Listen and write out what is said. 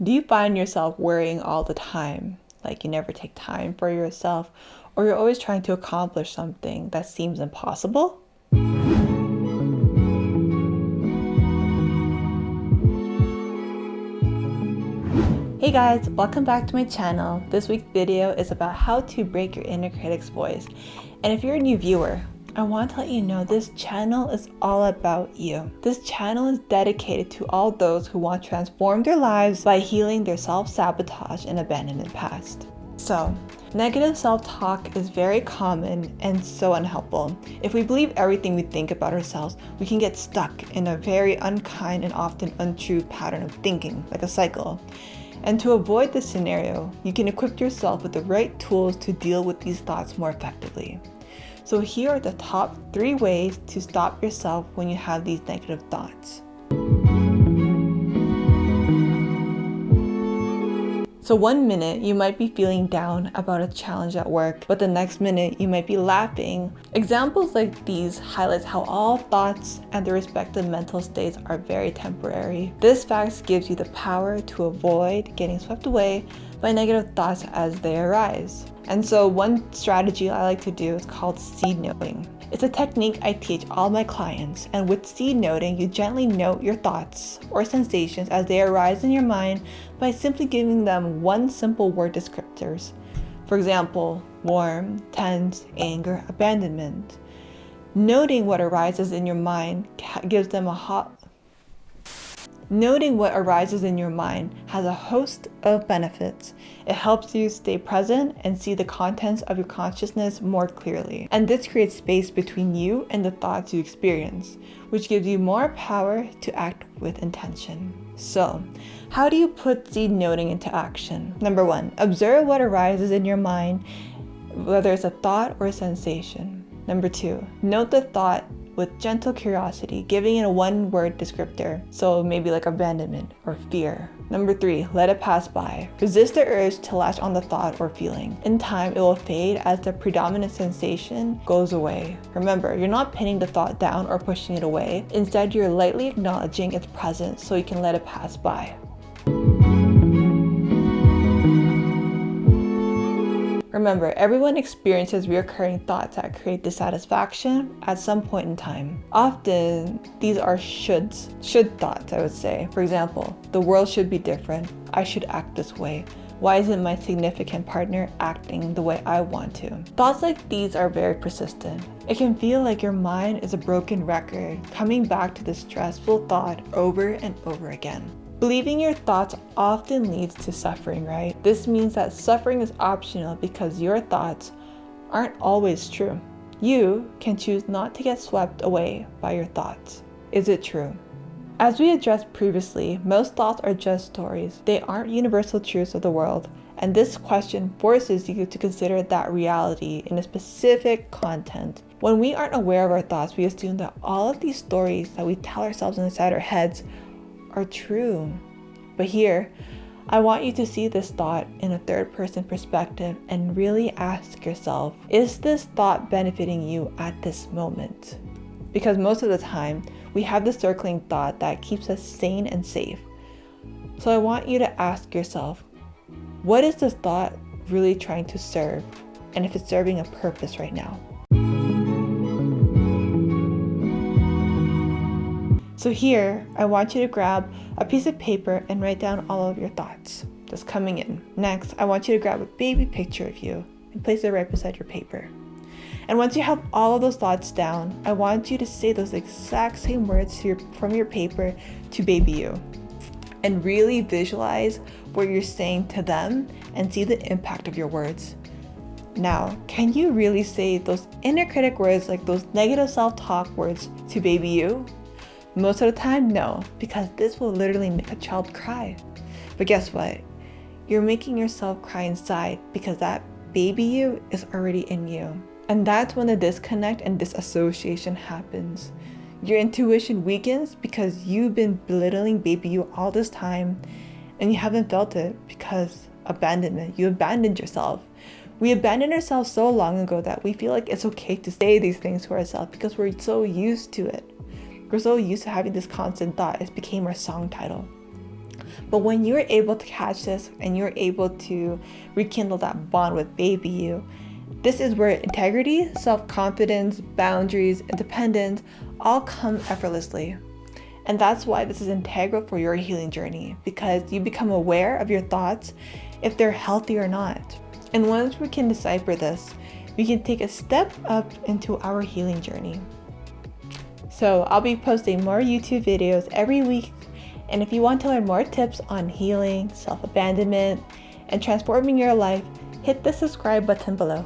Do you find yourself worrying all the time? Like you never take time for yourself, or you're always trying to accomplish something that seems impossible? Hey guys, welcome back to my channel. This week's video is about how to break your inner critic's voice. And if you're a new viewer, I want to let you know this channel is all about you. This channel is dedicated to all those who want to transform their lives by healing their self-sabotage and abandonment past. So, negative self-talk is very common and so unhelpful. If we believe everything we think about ourselves, we can get stuck in a very unkind and often untrue pattern of thinking, like a cycle. And to avoid this scenario, you can equip yourself with the right tools to deal with these thoughts more effectively. So here are the top 3 ways to stop yourself when you have these negative thoughts. So 1 minute you might be feeling down about a challenge at work, but the next minute you might be laughing. Examples like these highlights how all thoughts and their respective mental states are very temporary. This fact gives you the power to avoid getting swept away by negative thoughts as they arise. And so one strategy I like to do is called seed noting. It's a technique I teach all my clients, and with seed noting, you gently note your thoughts or sensations as they arise in your mind by simply giving them one simple word descriptors. For example, warm, tense, anger, abandonment. Noting what arises in your mind gives them Noting what arises in your mind has a host of benefits. It helps you stay present and see the contents of your consciousness more clearly. And this creates space between you and the thoughts you experience, which gives you more power to act with intention. So, how do you put seed noting into action? Number 1, observe what arises in your mind, whether it's a thought or a sensation. Number 2, note the thought with gentle curiosity, giving it a one-word descriptor, so maybe like abandonment or fear. Number 3, let it pass by. Resist the urge to latch on the thought or feeling. In time, it will fade as the predominant sensation goes away. Remember, you're not pinning the thought down or pushing it away. Instead, you're lightly acknowledging its presence so you can let it pass by. Remember, everyone experiences recurring thoughts that create dissatisfaction at some point in time. Often, these are should thoughts, I would say. For example, the world should be different. I should act this way. Why isn't my significant partner acting the way I want to? Thoughts like these are very persistent. It can feel like your mind is a broken record, coming back to the stressful thought over and over again. Believing your thoughts often leads to suffering, right? This means that suffering is optional because your thoughts aren't always true. You can choose not to get swept away by your thoughts. Is it true? As we addressed previously, most thoughts are just stories. They aren't universal truths of the world. And this question forces you to consider that reality in a specific content. When we aren't aware of our thoughts, we assume that all of these stories that we tell ourselves inside our heads are true. But here, I want you to see this thought in a third-person perspective and really ask yourself, is this thought benefiting you at this moment? Because most of the time, we have this circling thought that keeps us sane and safe. So I want you to ask yourself, what is this thought really trying to serve? And if it's serving a purpose right now. So here, I want you to grab a piece of paper and write down all of your thoughts that's coming in. Next, I want you to grab a baby picture of you and place it right beside your paper. And once you have all of those thoughts down, I want you to say those exact same words from your paper to baby you. And really visualize what you're saying to them and see the impact of your words. Now, can you really say those inner critic words, like those negative self-talk words, to baby you? Most of the time, no, because this will literally make a child cry. But guess what? You're making yourself cry inside because that baby you is already in you. And that's when the disconnect and disassociation happens. Your intuition weakens because you've been belittling baby you all this time and you haven't felt it because abandonment. You abandoned yourself. We abandoned ourselves so long ago that we feel like it's okay to say these things to ourselves because we're so used to it. We're so used to having this constant thought. It became our song title. But when you're able to catch this and you're able to rekindle that bond with baby you, this is where integrity, self-confidence, boundaries, independence all come effortlessly. And that's why this is integral for your healing journey, because you become aware of your thoughts, if they're healthy or not. And once we can decipher this, we can take a step up into our healing journey. So I'll be posting more YouTube videos every week. And if you want to learn more tips on healing, self-abandonment, and transforming your life, hit the subscribe button below.